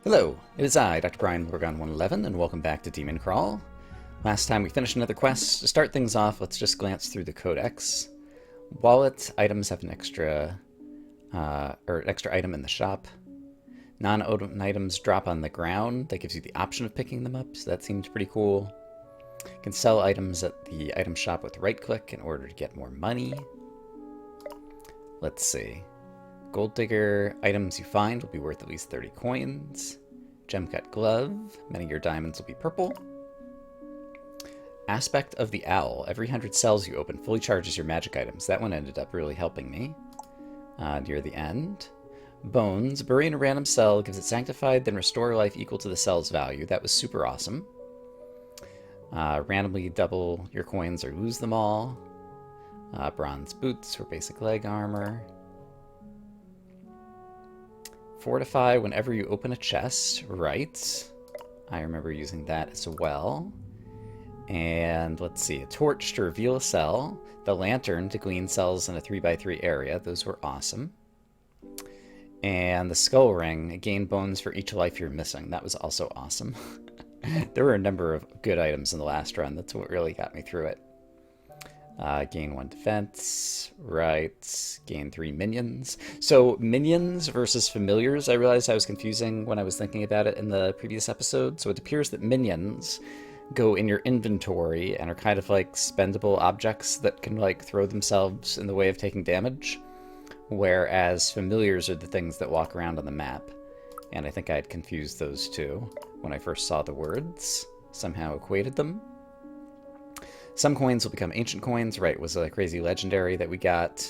Hello, it is I, Dr. Brian Lorgon 111, and welcome back to DemonCrawl. Last time we finished another quest. To start things off, let's just glance through the codex. Wallet items have an extra item in the shop. Non-odin items drop on the ground. That gives you the option of picking them up, so that seems pretty cool. You can sell items at the item shop with right-click in order to get more money. Let's see. Gold Digger items you find will be worth at least 30 coins. Gem Cut Glove, many of your diamonds will be purple. Aspect of the Owl, every 100 cells you open fully charges your magic items. That one ended up really helping me near the end. Bones, bury in a random cell, gives it sanctified, then restore life equal to the cell's value. That was super awesome. Randomly double your coins or lose them all. Bronze boots for basic leg armor. Fortify whenever you open a chest, right. I remember using that as well. And let's see, a torch to reveal a cell, the lantern to glean cells in a 3x3 area, those were awesome. And the skull ring, gain bones for each life you're missing, that was also awesome. There were a number of good items in the last run, that's what really got me through it. Gain 1 defense, right, gain 3 minions. So minions versus familiars, I realized I was confusing when I was thinking about it in the previous episode. So it appears that minions go in your inventory and are kind of like spendable objects that can like throw themselves in the way of taking damage, whereas familiars are the things that walk around on the map. And I think I had confused those two when I first saw the words, somehow equated them. Some coins will become ancient coins, right, was a crazy legendary that we got.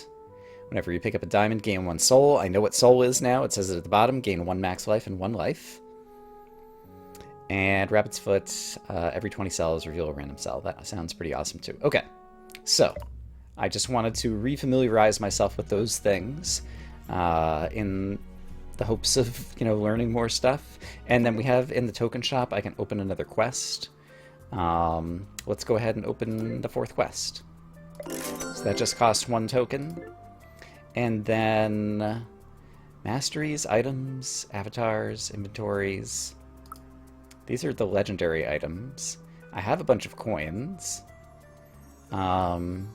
Whenever you pick up a diamond, gain 1 soul. I know what soul is now. It says it at the bottom, gain 1 max life and 1 life. And Rabbit's Foot, every 20 cells reveal a random cell. That sounds pretty awesome too. Okay, so I just wanted to refamiliarize myself with those things in the hopes of, learning more stuff. And then we have in the token shop, I can open another quest. Let's go ahead and open the 4th quest. So that just cost 1 token. And then masteries, items, avatars, inventories. These are the legendary items. I have a bunch of coins. Parrot,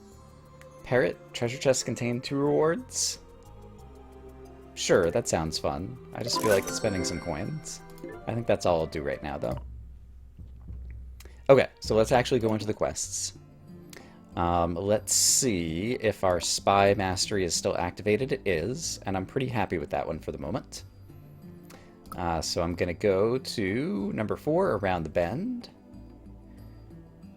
treasure chests contain 2 rewards. Sure, that sounds fun. I just feel like spending some coins. I think that's all I'll do right now, though. Okay, so let's actually go into the quests. Let's see if our spy mastery is still activated. It is, and I'm pretty happy with that one for the moment. So I'm going to go to number 4, around the bend.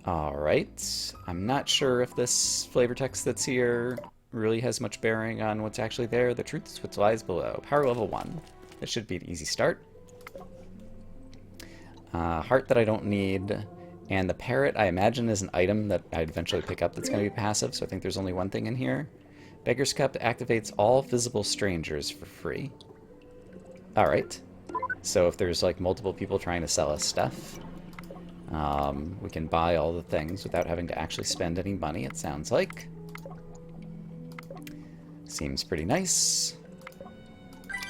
Alright, I'm not sure if this flavor text that's here really has much bearing on what's actually there. The truth is what lies below. Power level 1. This should be an easy start. Heart that I don't need. And the parrot, I imagine, is an item that I'd eventually pick up that's going to be passive, so I think there's only one thing in here. Beggar's Cup activates all visible strangers for free. Alright. So if there's like multiple people trying to sell us stuff, we can buy all the things without having to actually spend any money, it sounds like. Seems pretty nice.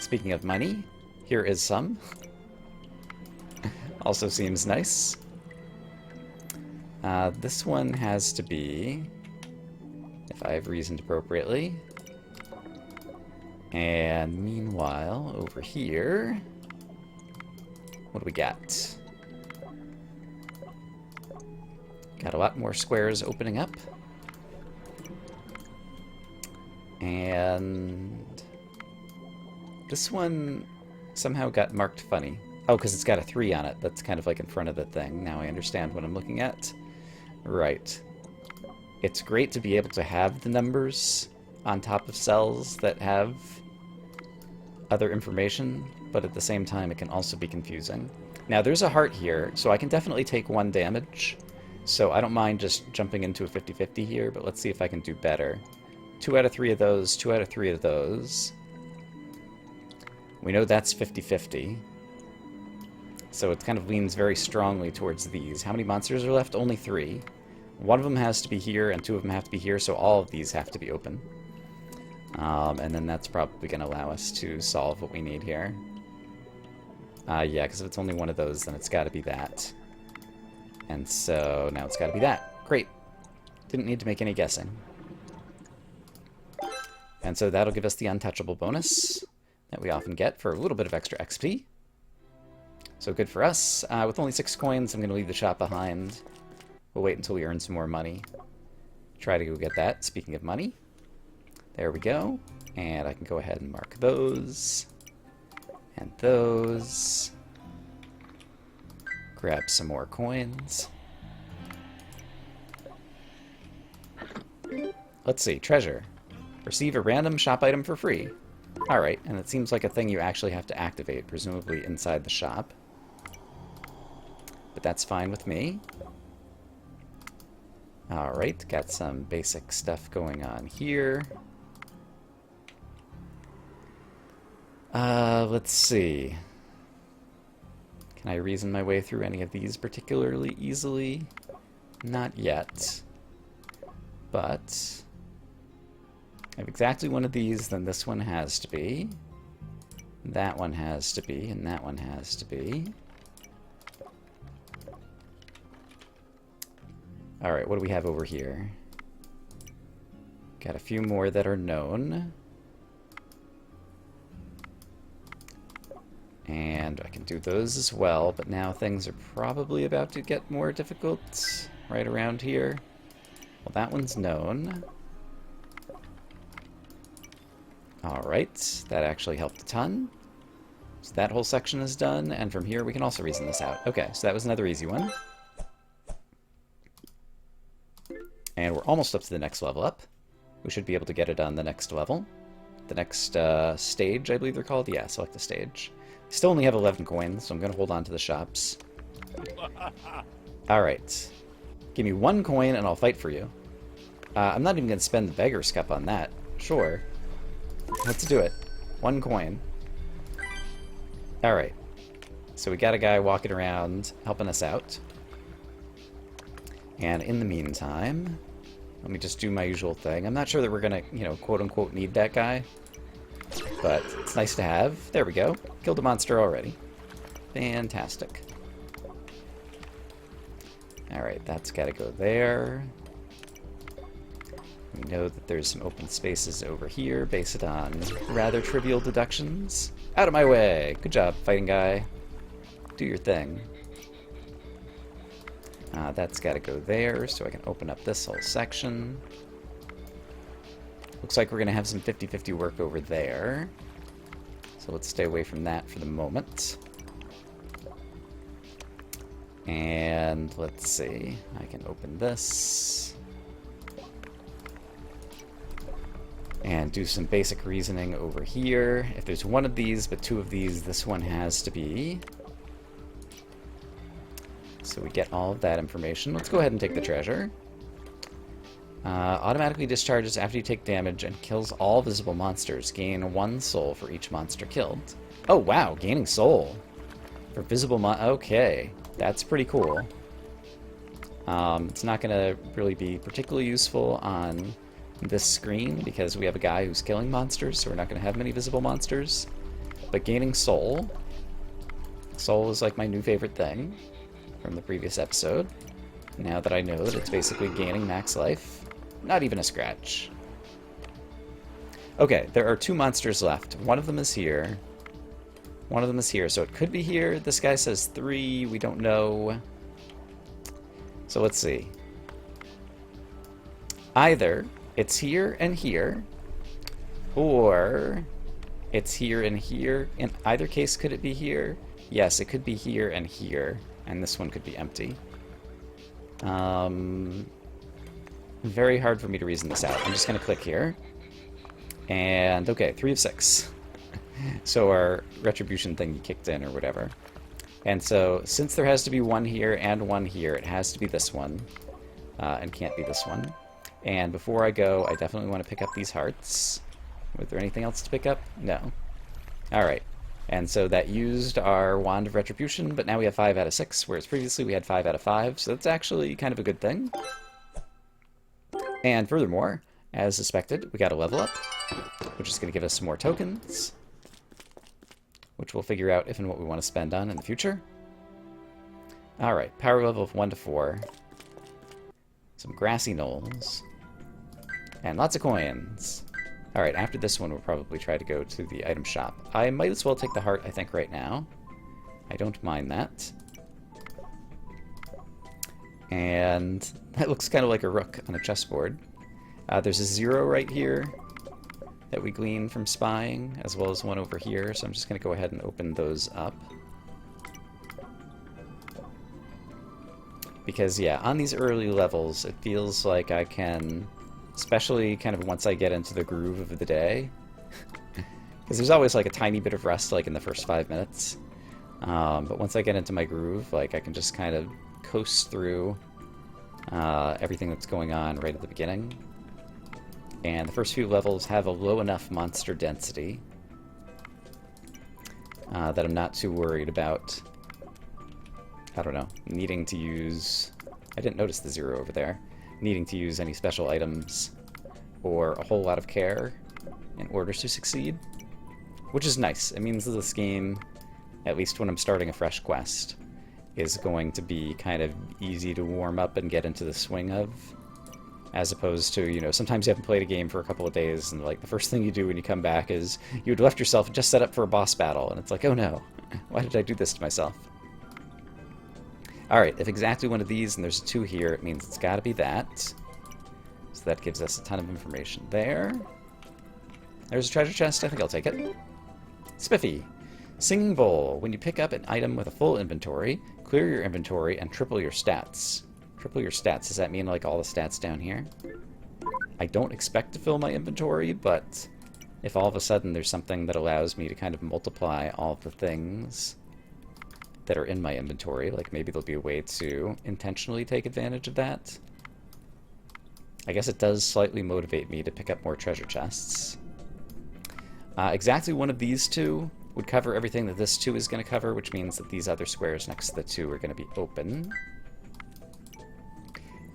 Speaking of money, here is some. Also seems nice. This one has to be, if I have reasoned appropriately. And meanwhile, over here, what do we got? Got a lot more squares opening up. And this one somehow got marked funny. Oh, because it's got a 3 on it. That's kind of like in front of the thing. Now I understand what I'm looking at. Right. It's great to be able to have the numbers on top of cells that have other information, but at the same time it can also be confusing. Now there's a heart here, so I can definitely take 1 damage. So I don't mind just jumping into a 50-50 here, but let's see if I can do better. 2 out of 3 of those, 2 out of 3 of those. We know that's 50-50. So it kind of leans very strongly towards these. How many monsters are left? Only 3. One of them has to be here, and 2 of them have to be here, so all of these have to be open. And then that's probably going to allow us to solve what we need here. Yeah, because if it's only one of those, then it's got to be that. And so now it's got to be that. Great. Didn't need to make any guessing. And so that'll give us the untouchable bonus that we often get for a little bit of extra XP. So good for us. With only 6 coins, I'm going to leave the shop behind. We'll wait until we earn some more money. Try to go get that. Speaking of money. There we go. And I can go ahead and mark those. And those. Grab some more coins. Let's see. Treasure. Receive a random shop item for free. Alright, and it seems like a thing you actually have to activate, presumably inside the shop. But that's fine with me. Alright, got some basic stuff going on here. Let's see. Can I reason my way through any of these particularly easily? Not yet. But I have exactly one of these, then this one has to be. That one has to be, and that one has to be. Alright, what do we have over here? Got a few more that are known. And I can do those as well, but now things are probably about to get more difficult right around here. Well, that one's known. Alright, that actually helped a ton. So that whole section is done, and from here we can also reason this out. Okay, so that was another easy one. And we're almost up to the next level up. We should be able to get it on the next level. The next stage, I believe they're called. Yeah, select the stage. Still only have 11 coins, so I'm going to hold on to the shops. Alright. Give me 1 coin and I'll fight for you. I'm not even going to spend the Beggar's Cup on that. Sure. Let's do it. 1 coin. Alright. So we got a guy walking around helping us out. And in the meantime, let me just do my usual thing. I'm not sure that we're going to, you know, quote-unquote need that guy. But it's nice to have. There we go. Killed a monster already. Fantastic. Alright, that's got to go there. We know that there's some open spaces over here based on rather trivial deductions. Out of my way! Good job, fighting guy. Do your thing. That's got to go there, so I can open up this whole section. Looks like we're going to have some 50-50 work over there. So let's stay away from that for the moment. And let's see. I can open this. And do some basic reasoning over here. If there's one of these, but 2 of these, this one has to be. So we get all of that information. Let's go ahead and take the treasure. Automatically discharges after you take damage and kills all visible monsters. Gain 1 soul for each monster killed. Oh, wow. Gaining soul. For visible okay. That's pretty cool. It's not going to really be particularly useful on this screen because we have a guy who's killing monsters, so we're not going to have many visible monsters. But gaining soul. Soul is like my new favorite thing from the previous episode. Now that I know that it's basically gaining max life. Not even a scratch. Okay, there are 2 monsters left. One of them is here. One of them is here, so it could be here. This guy says 3. We don't know. So let's see. Either it's here and here, or it's here and here. In either case, could it be here? Yes, it could be here and here, and this one could be empty. Very hard for me to reason this out. I'm just going to click here. And, okay, 3 of 6. So our retribution thing kicked in or whatever. And so, since there has to be 1 here and 1 here, it has to be this one. And can't be this one. And before I go, I definitely want to pick up these hearts. Was there anything else to pick up? No. Alright. And so that used our Wand of Retribution, but now we have 5 out of 6, whereas previously we had 5 out of 5, so that's actually kind of a good thing. And furthermore, as suspected, we got a level up, which is going to give us some more tokens. which we'll figure out if and what we want to spend on in the future. Alright, power level of 1 to 4. Some grassy knolls. And lots of coins. Alright, after this one, we'll probably try to go to the item shop. I might as well take the heart, I think, right now. I don't mind that. And that looks kind of like a rook on a chessboard. There's a 0 right here that we glean from spying, as well as one over here, so I'm just going to go ahead and open those up. Because, yeah, on these early levels, it feels like I can, especially kind of once I get into the groove of the day, because there's always like a tiny bit of rest like in the first 5 minutes, but once I get into my groove, like I can just kind of coast through everything that's going on right at the beginning. And the first few levels have a low enough monster density that I'm not too worried about, I don't know, needing to use... I didn't notice the 0 over there. Needing to use any special items or a whole lot of care in order to succeed. Which is nice. It means that this game, at least when I'm starting a fresh quest, is going to be kind of easy to warm up and get into the swing of. As opposed to, you know, sometimes you haven't played a game for a couple of days, and like the first thing you do when you come back is you had left yourself and just set up for a boss battle, and it's like, oh no, why did I do this to myself? Alright, if exactly one of these, and there's a 2 here, it means it's gotta be that. So that gives us a ton of information there. There's a treasure chest, I think I'll take it. Spiffy. Singing Bowl. When you pick up an item with a full inventory, clear your inventory and triple your stats. Triple your stats, does that mean like all the stats down here? I don't expect to fill my inventory, but if all of a sudden there's something that allows me to kind of multiply all the things that are in my inventory, like maybe there'll be a way to intentionally take advantage of that. I guess it does slightly motivate me to pick up more treasure chests. Exactly one of these 2 would cover everything that this 2 is going to cover, which means that these other squares next to the 2 are going to be open.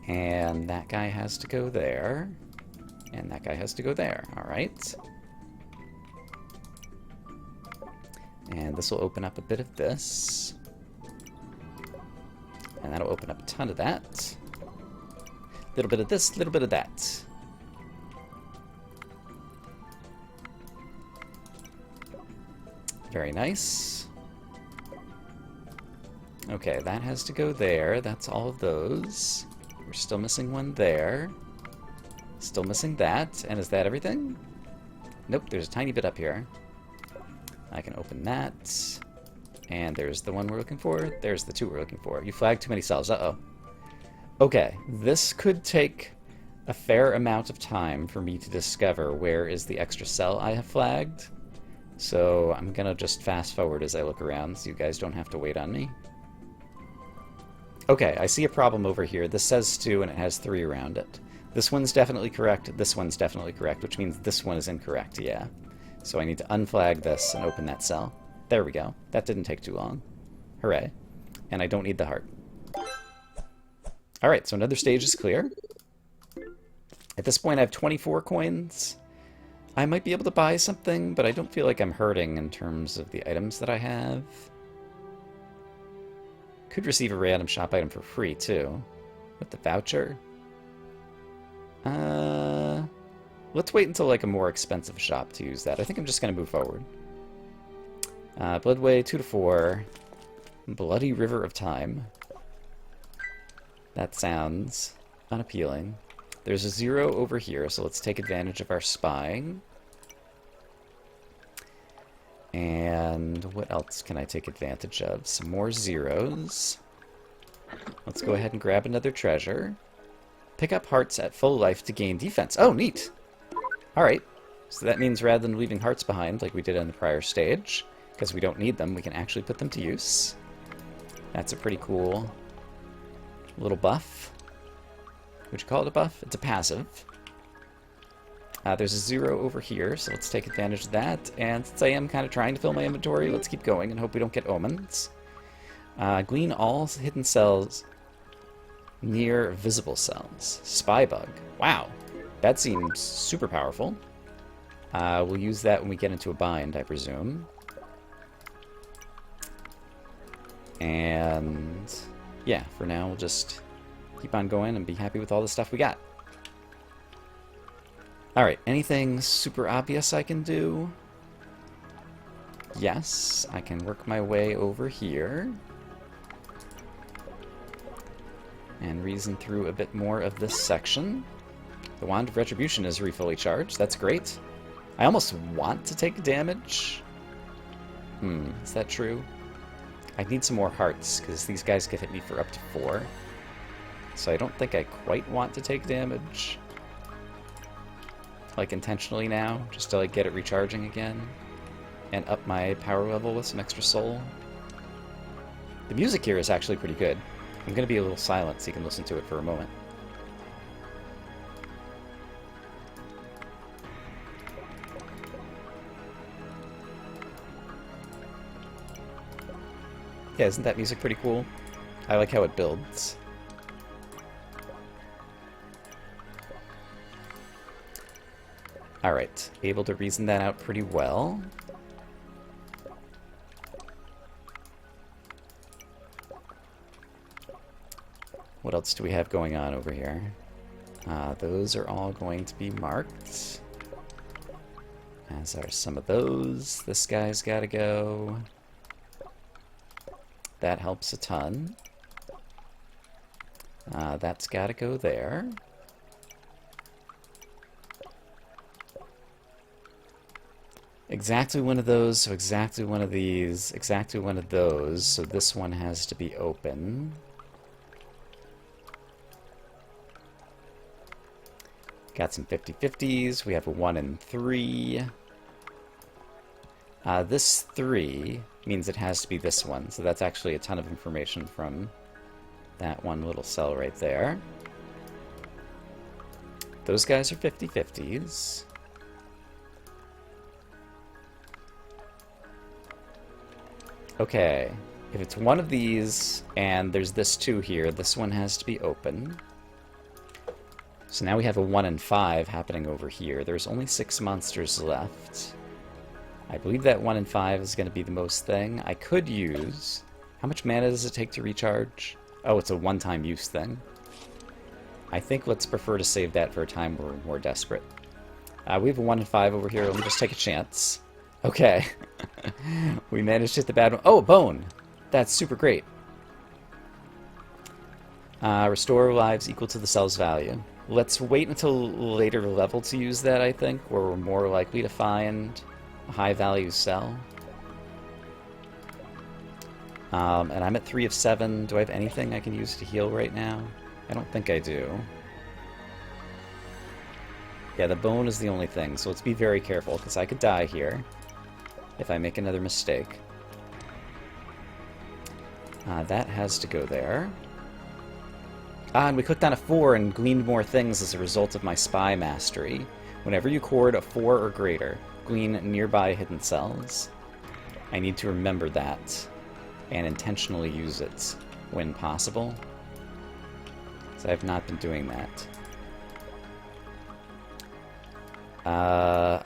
And that guy has to go there. And that guy has to go there. Alright. And this will open up a bit of this. And that'll open up a ton of that. Little bit of this, little bit of that. Very nice. Okay, that has to go there. That's all of those. We're still missing one there. Still missing that. And is that everything? Nope, there's a tiny bit up here. I can open that. And there's the one we're looking for. There's the 2 we're looking for. You flagged too many cells. Uh-oh. Okay, this could take a fair amount of time for me to discover where is the extra cell I have flagged. So I'm gonna just fast forward as I look around so you guys don't have to wait on me. Okay, I see a problem over here. This says 2 and it has 3 around it. This one's definitely correct. This one's definitely correct, which means this one is incorrect, yeah. So I need to unflag this and open that cell. There we go. That didn't take too long. Hooray. And I don't need the heart. Alright, so another stage is clear. At this point I have 24 coins. I might be able to buy something, but I don't feel like I'm hurting in terms of the items that I have. Could receive a random shop item for free, too. With the voucher. Let's wait until like a more expensive shop to use that. I think I'm just going to move forward. Bloodway 2 to 4. Bloody River of Time. That sounds unappealing. There's a 0 over here, so let's take advantage of our spying. And what else can I take advantage of? Some more 0s. Let's go ahead and grab another treasure. Pick up hearts at full life to gain defense. Oh, neat! Alright, so that means rather than leaving hearts behind like we did in the prior stage, because we don't need them, we can actually put them to use. That's a pretty cool little buff. Would you call it a buff? It's a passive. There's a 0 over here, so let's take advantage of that. And since I am kind of trying to fill my inventory, let's keep going and hope we don't get omens. Glean all hidden cells near visible cells. Spy bug. Wow. That seems super powerful. We'll use that when we get into a bind, I presume. And yeah, for now we'll just keep on going and be happy with all the stuff we got. Alright, anything super obvious I can do? Yes, I can work my way over here and reason through a bit more of this section. The Wand of Retribution is fully charged. That's great. I almost want to take damage. Is that true? I need some more hearts, because these guys could hit me for up to 4. So I don't think I quite want to take damage. Like, intentionally now, just to, like, get it recharging again. And up my power level with some extra soul. The music here is actually pretty good. I'm going to be a little silent so you can listen to it for a moment. Yeah, isn't that music pretty cool? I like how it builds. Alright, able to reason that out pretty well. What else do we have going on over here? Those are all going to be marked. As are some of those. This guy's gotta go. That helps a ton. That's gotta go there. Exactly one of those, so exactly one of these, exactly one of those, so this one has to be open. Got some 50-50s, we have a 1 and 3. This 3 means it has to be this one, so that's actually a ton of information from that one little cell right there. Those guys are 50-50s. Okay, if it's one of these, and there's this 2 here, this one has to be open. So now we have a 1 and 5 happening over here. There's only 6 monsters left. I believe that 1 and 5 is going to be the most thing. I could use... How much mana does it take to recharge? Oh, it's a one-time use thing. I think let's prefer to save that for a time where we're more desperate. We have a 1 and 5 over here. Let me just take a chance. Okay. We managed to hit the bad one. Oh, a bone! That's super great. Restore lives equal to the cell's value. Let's wait until later level to use that, I think, where we're more likely to find a high-value cell. And I'm at 3 of 7. Do I have anything I can use to heal right now? I don't think I do. Yeah, the bone is the only thing, so let's be very careful, because I could die here if I make another mistake. That has to go there. And we clicked on a 4 and gleaned more things as a result of my spy mastery. Whenever you hoard a 4 or greater, glean nearby hidden cells. I need to remember that and intentionally use it when possible. So I have not been doing that.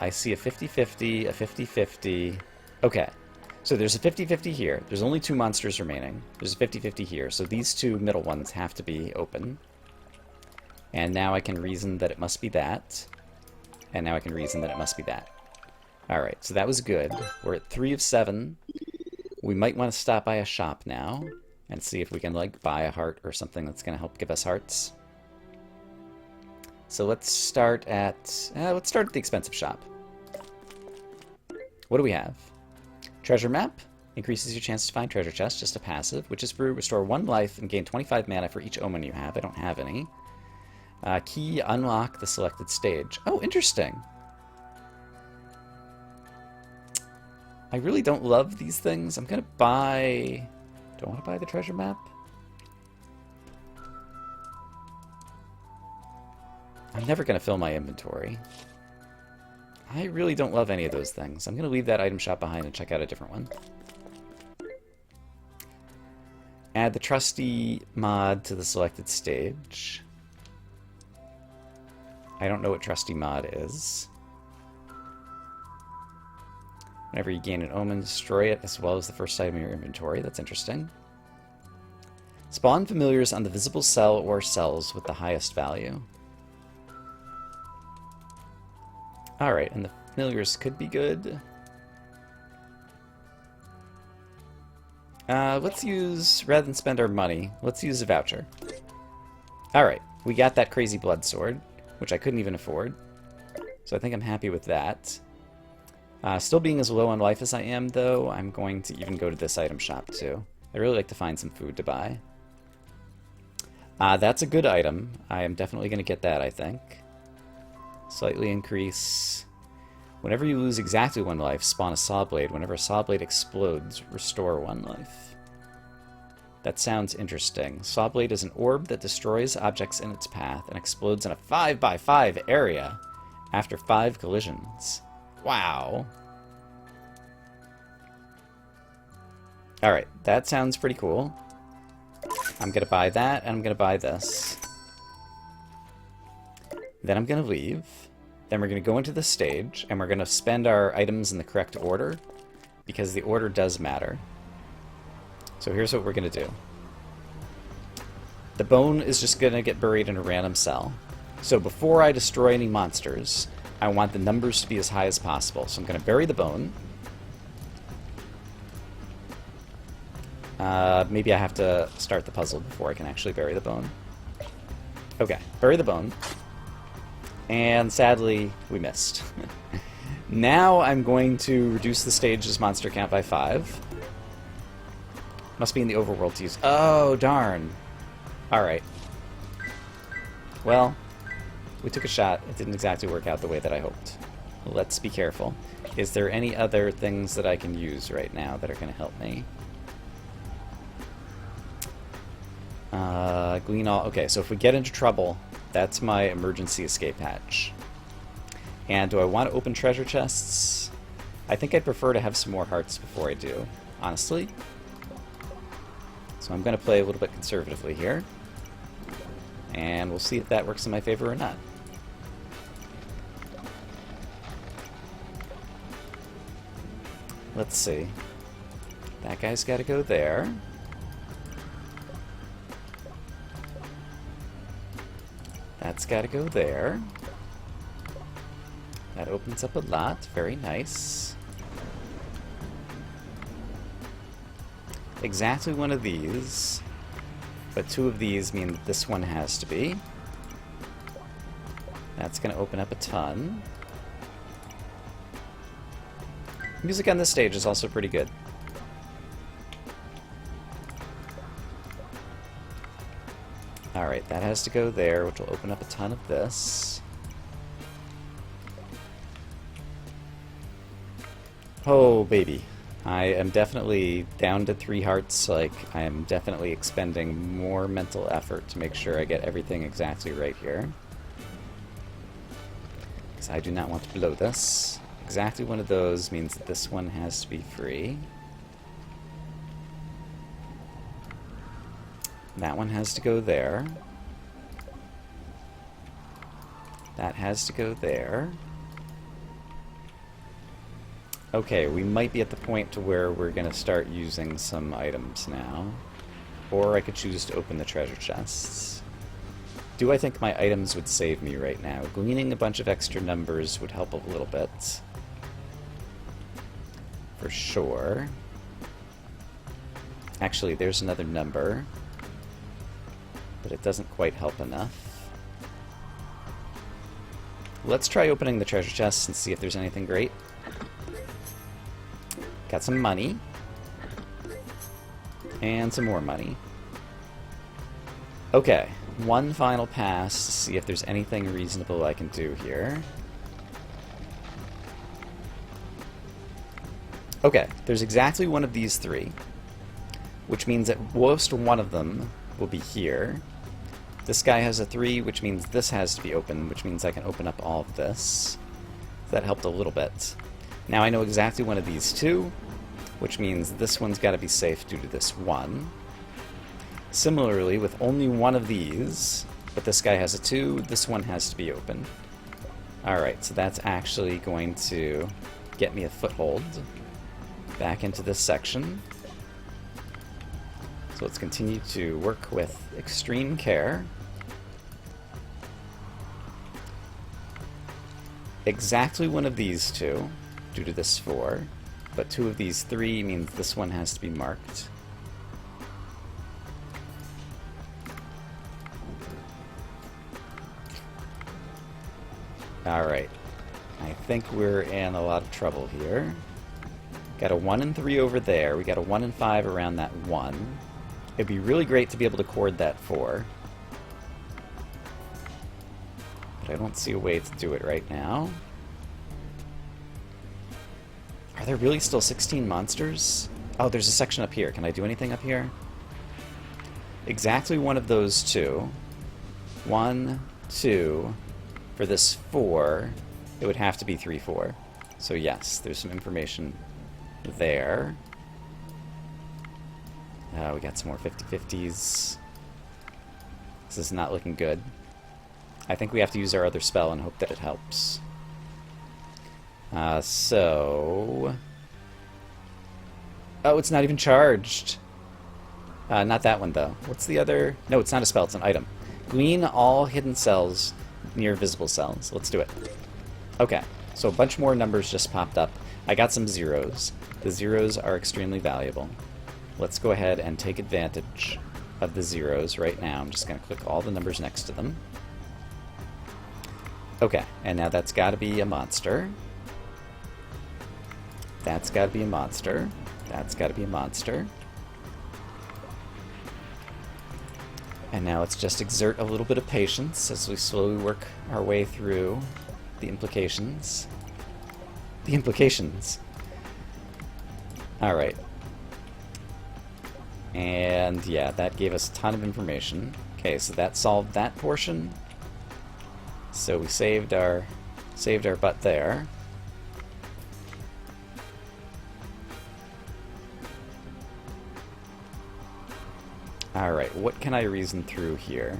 I see a 50-50, a 50-50. Okay, so there's a 50-50 here. There's only 2 monsters remaining. There's a 50-50 here, so these 2 middle ones have to be open. And now I can reason that it must be that. And now I can reason that it must be that. Alright, so that was good. We're at 3 of 7. We might want to stop by a shop now and see if we can, like, buy a heart or something that's going to help give us hearts. So let's start at the expensive shop. What do we have? Treasure map increases your chance to find treasure chests, just a passive. Witch's brew, restore 1 life and gain 25 mana for each omen you have. I don't have any. Key, unlock the selected stage. Oh, interesting. I really don't love these things. I'm gonna buy... Do I want to buy the treasure map? I'm never gonna fill my inventory. I really don't love any of those things. I'm gonna leave that item shop behind and check out a different one. Add the trusty mod to the selected stage. I don't know what trusty mod is. Whenever you gain an omen, destroy it as well as the first item in your inventory. That's interesting. Spawn familiars on the visible cell or cells with the highest value. Alright, and the familiars could be good. Let's use, rather than spend our money, let's use a voucher. Alright, we got that crazy blood sword, which I couldn't even afford. So I think I'm happy with that. Still being as low on life as I am, though, I'm going to even go to this item shop, too. I'd really like to find some food to buy. That's a good item. I am definitely going to get that, I think. Slightly increase. Whenever you lose exactly 1 life, spawn a saw blade. Whenever a saw blade explodes, restore 1 life. That sounds interesting. Saw blade is an orb that destroys objects in its path and explodes in a 5x5 area after 5 collisions. Wow. Alright, that sounds pretty cool. I'm gonna buy that, and I'm gonna buy this. Then I'm gonna leave. Then we're gonna go into the stage, and we're gonna spend our items in the correct order, because the order does matter. So here's what we're gonna do. The bone is just gonna get buried in a random cell. So before I destroy any monsters, I want the numbers to be as high as possible. So I'm gonna bury the bone. Maybe I have to start the puzzle before I can actually bury the bone. Okay, bury the bone. And sadly, we missed. Now I'm going to reduce the stage's monster count by 5. Must be in the overworld to use. Oh, darn. Alright. Well, we took a shot. It didn't exactly work out the way that I hoped. Let's be careful. Is there any other things that I can use right now that are going to help me? Glean all... Okay, so if we get into trouble, that's my emergency escape hatch. And do I want to open treasure chests? I think I'd prefer to have some more hearts before I do, honestly. So I'm going to play a little bit conservatively here. And we'll see if that works in my favor or not. Let's see. That guy's got to go there. That's got to go there. That opens up a lot. Very nice. Exactly 1 of these. But 2 of these mean that this one has to be. That's going to open up a ton. Music on this stage is also pretty good. Alright, that has to go there, which will open up a ton of this. Oh, baby. I am definitely down to 3 hearts. Like, I am definitely expending more mental effort to make sure I get everything exactly right here. Because I do not want to blow this. Exactly 1 of those means that this one has to be free. That one has to go there. That has to go there. Okay, we might be at the point to where we're going to start using some items now. Or I could choose to open the treasure chests. Do I think my items would save me right now? Gleaning a bunch of extra numbers would help a little bit. For sure. Actually, there's another number. But it doesn't quite help enough. Let's try opening the treasure chests and see if there's anything great. Got some money. And some more money. Okay, 1 final pass to see if there's anything reasonable I can do here. Okay, there's exactly 1 of these 3. Which means that most 1 of them will be here. This guy has a 3, which means this has to be open, which means I can open up all of this. That helped a little bit. Now I know exactly 1 of these 2, which means this one's got to be safe due to this 1. Similarly, with only 1 of these, but this guy has a 2, this one has to be open. Alright, so that's actually going to get me a foothold back into this section. So let's continue to work with extreme care. Exactly one of these two, due to this 4, but 2 of these 3 means this one has to be marked. Alright, I think we're in a lot of trouble here. Got a 1 and 3 over there, we got a 1 and 5 around that 1. It'd be really great to be able to cord that 4. But I don't see a way to do it right now. Are there really still 16 monsters? Oh, there's a section up here. Can I do anything up here? Exactly one of those 2. 1, 2. For this 4, it would have to be 3, 4. So yes, there's some information there. We got some more 50-50s. This is not looking good. I think we have to use our other spell and hope that it helps. Oh, it's not even charged. Not that one, though. What's the other? No, it's not a spell, it's an item. Glean all hidden cells near visible cells. Let's do it. Okay, so a bunch more numbers just popped up. I got some zeros. The zeros are extremely valuable. Let's go ahead and take advantage of the zeros right now. I'm just going to click all the numbers next to them. Okay, and now that's got to be a monster. That's got to be a monster. That's got to be a monster. And now let's just exert a little bit of patience as we slowly work our way through the implications. The implications. Alright. And yeah, that gave us a ton of information. Okay, so that solved that portion. So we saved our butt there. Alright, what can I reason through here?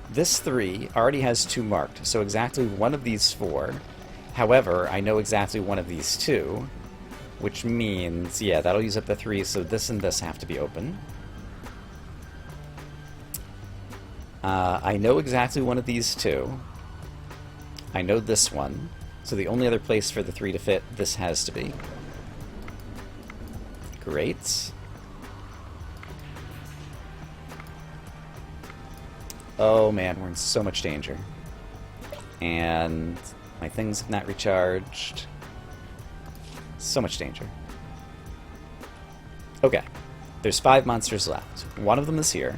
This 3 already has 2 marked, so exactly one of these 4. However, I know exactly one of these 2, which means, yeah, that'll use up the 3, so this and this have to be open. I know exactly one of these 2. I know this one, so the only other place for the 3 to fit, this has to be. Great. Oh man, we're in so much danger. And my things have not recharged. So much danger. Okay, there's 5 monsters left. One of them is here.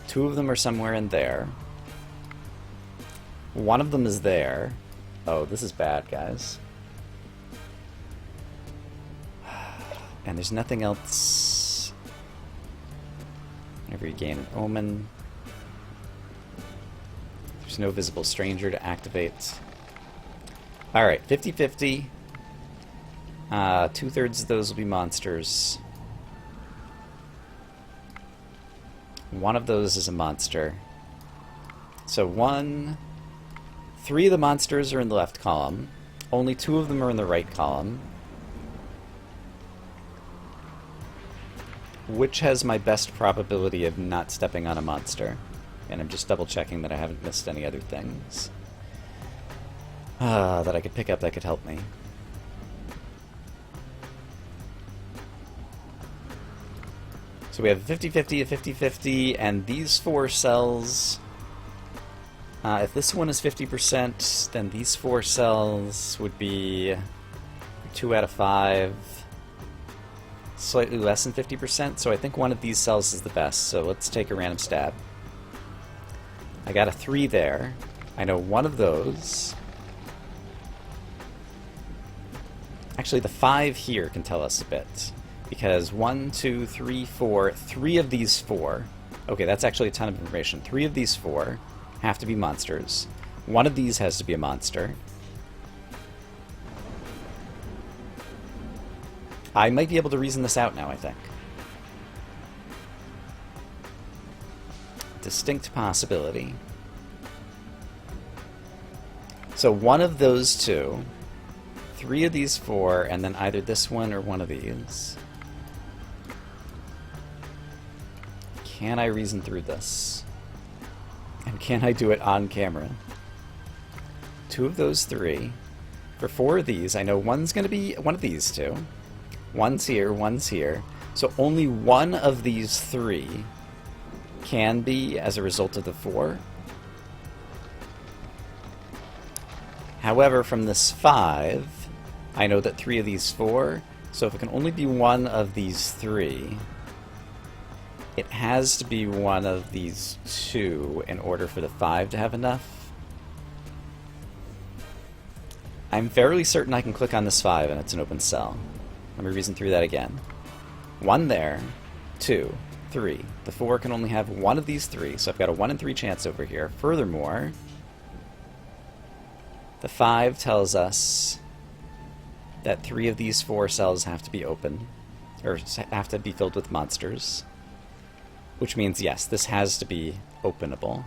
2 of them are somewhere in there. One of them is there. Oh, this is bad, guys. And there's nothing else. Whenever you gain an omen. There's no visible stranger to activate. Alright, 50-50. 2/3 of those will be monsters. One of those is a monster. So 3 of the monsters are in the left column. Only 2 of them are in the right column. Which has my best probability of not stepping on a monster? And I'm just double checking that I haven't missed any other things that I could pick up that could help me. So we have a 50-50, a 50-50, and these 4 cells... if this one is 50%, then these 4 cells would be 2 out of 5. Slightly less than 50%, so I think one of these cells is the best, so let's take a random stab. I got a 3 there. I know one of those. Actually, the 5 here can tell us a bit. Because 1, 2, 3, 4, 3 of these 4... Okay, that's actually a ton of information. 3 of these 4 have to be monsters. One of these has to be a monster. I might be able to reason this out now, I think. Distinct possibility. So one of those 2, 3 of these 4, and then either this one or one of these. Can I reason through this? And can I do it on camera? 2 of those 3. For 4 of these, I know one's going to be one of these 2. One's here, one's here. So only one of these 3 can be as a result of the 4. However, from this 5, I know that 3 of these 4, so if it can only be one of these 3, it has to be one of these 2 in order for the 5 to have enough. I'm fairly certain I can click on this 5 and it's an open cell. Let me reason through that again. 1 there, 2, 3. The 4 can only have one of these 3, so I've got a 1 in 3 chance over here. Furthermore, the 5 tells us that 3 of these 4 cells have to be open, or have to be filled with monsters. Which means, yes, this has to be openable.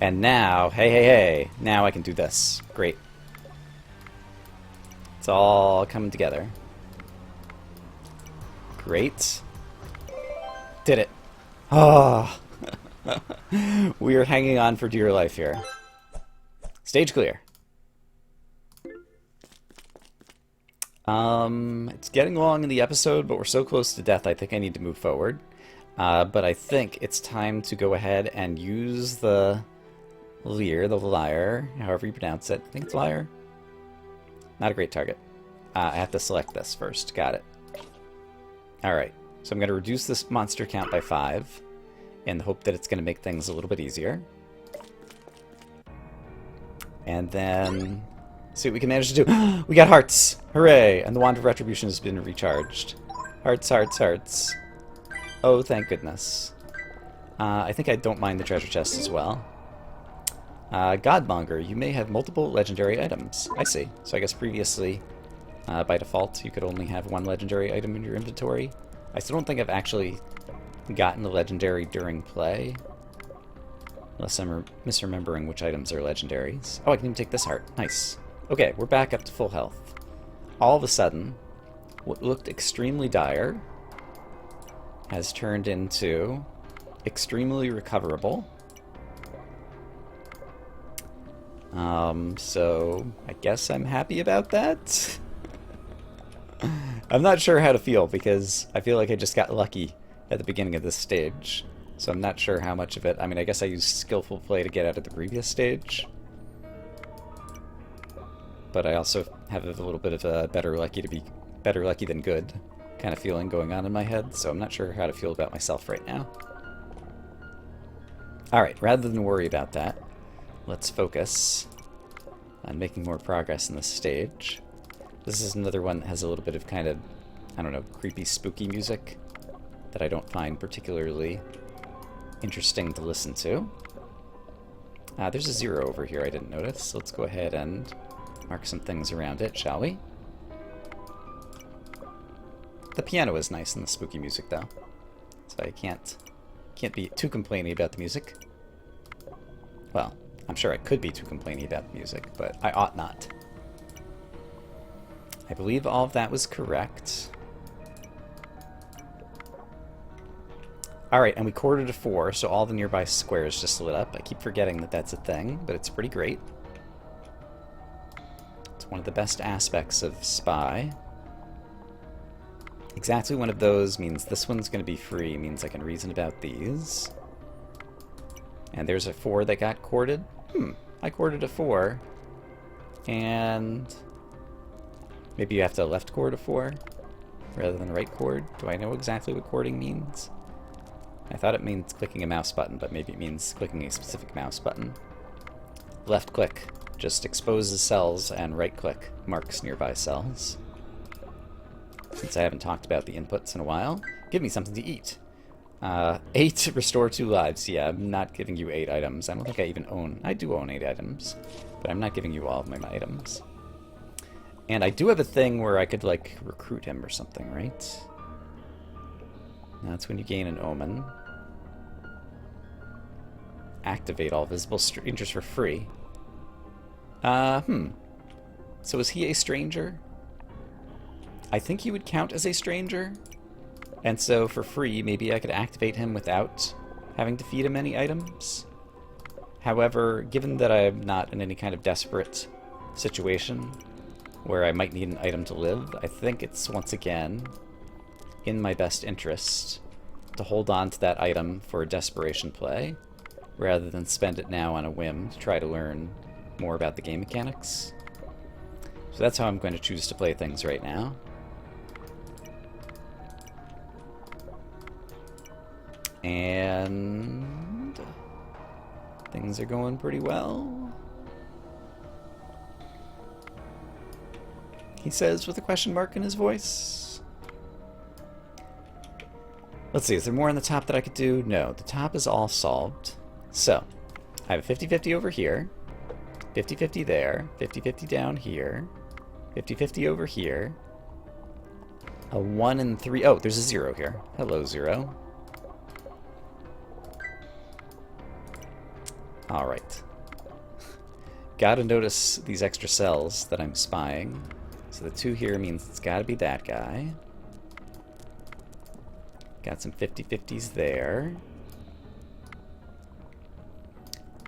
And now, hey, now I can do this. Great. It's all coming together. Great. Did it. Oh. We are hanging on for dear life here. Stage clear. It's getting long in the episode, but we're so close to death, I think I need to move forward. But I think it's time to go ahead and use the lyre, however you pronounce it. I think it's lyre. Not a great target. I have to select this first. Got it. Alright, so I'm going to reduce this monster count by 5 in the hope that it's going to make things a little bit easier. And then see what we can manage to do. We got hearts! Hooray! And the Wand of Retribution has been recharged. Hearts, hearts, hearts. Oh, thank goodness. I think I don't mind the treasure chest as well. Godmonger, you may have multiple legendary items. I see. So I guess previously, by default, you could only have 1 legendary item in your inventory. I still don't think I've actually gotten the legendary during play. Unless I'm misremembering which items are legendaries. Oh, I can even take this heart. Nice. Okay, we're back up to full health. All of a sudden, what looked extremely dire has turned into extremely recoverable. So I guess I'm happy about that. I'm not sure how to feel because I feel like I just got lucky at the beginning of this stage. So I'm not sure how much of it. I mean, I guess I used skillful play to get out of the previous stage. But I also have a little bit of a better lucky than good kind of feeling going on in my head, so I'm not sure how to feel about myself right now. Alright, rather than worry about that, let's focus on making more progress in this stage. This is another one that has a little bit of kind of, I don't know, creepy, spooky music that I don't find particularly interesting to listen to. There's a 0 over here I didn't notice, so let's go ahead and mark some things around it, shall we? The piano is nice in the spooky music, though, so I can't be too complaining about the music. Well, I'm sure I could be too complaining about the music, but I ought not. I believe all of that was correct. Alright, and we quartered to 4, so all the nearby squares just lit up. I keep forgetting that that's a thing, but it's pretty great. It's one of the best aspects of Spy. Exactly one of those means this one's going to be free, means I can reason about these. And there's a 4 that got quartered. I quartered a 4. And maybe you have to left chord a 4 rather than right chord. Do I know exactly what chording means? I thought it means clicking a mouse button, but maybe it means clicking a specific mouse button. Left click just exposes cells, and right click marks nearby cells. Since I haven't talked about the inputs in a while, give me something to eat. 8, restore 2 lives. Yeah, I'm not giving you 8 items. I don't think I even own... I do own 8 items, but I'm not giving you all of my items. And I do have a thing where I could, like, recruit him or something, right? That's when you gain an omen. Activate all visible strangers for free. So is he a stranger? I think he would count as a stranger. And so for free, maybe I could activate him without having to feed him any items. However, given that I'm not in any kind of desperate situation where I might need an item to live, I think it's once again in my best interest to hold on to that item for a desperation play, rather than spend it now on a whim to try to learn more about the game mechanics. So that's how I'm going to choose to play things right now. And things are going pretty well, he says with a question mark in his voice. Let's see, is there more on the top that I could do? No, the top is all solved. So, I have a 50-50 over here, 50-50 there, 50-50 down here, 50-50 over here, a 1 and 3. Oh, there's a 0 here. Hello, 0. Alright. Gotta notice these extra cells that I'm spying. So the 2 here means it's gotta be that guy. Got some 50-50s there.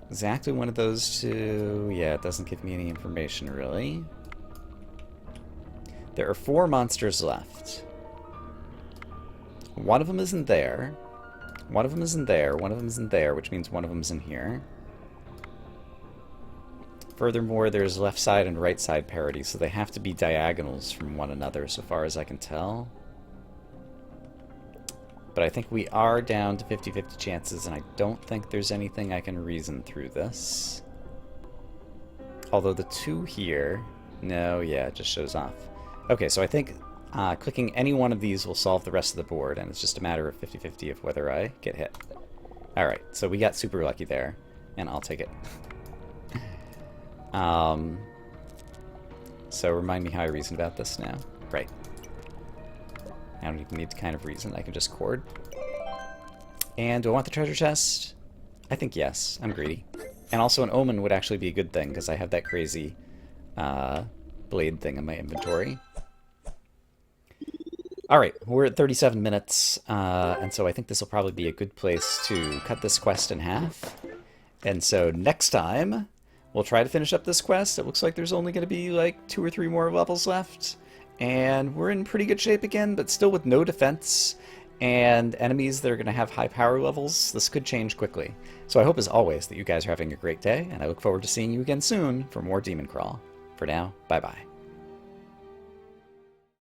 Exactly one of those two. Yeah, it doesn't give me any information, really. There are 4 monsters left. One of them isn't there. One of them isn't there. One of them isn't there, which means one of them's in here. Furthermore, there's left side and right side parity, so they have to be diagonals from one another, so far as I can tell. But I think we are down to 50-50 chances, and I don't think there's anything I can reason through this. Although the 2 here... No, yeah, it just shows off. Okay, so I think clicking any one of these will solve the rest of the board, and it's just a matter of 50-50 of whether I get hit. Alright, so we got super lucky there, and I'll take it. So remind me how I reason about this now. Right. I don't even need to kind of reason, I can just chord. And do I want the treasure chest? I think yes, I'm greedy. And also an omen would actually be a good thing, because I have that crazy blade thing in my inventory. Alright, we're at 37 minutes, and so I think this will probably be a good place to cut this quest in half. And so next time, we'll try to finish up this quest. It looks like there's only going to be like 2 or 3 more levels left. And we're in pretty good shape again, but still with no defense and enemies that are going to have high power levels. This could change quickly. So I hope, as always, that you guys are having a great day, and I look forward to seeing you again soon for more DemonCrawl. For now, bye-bye.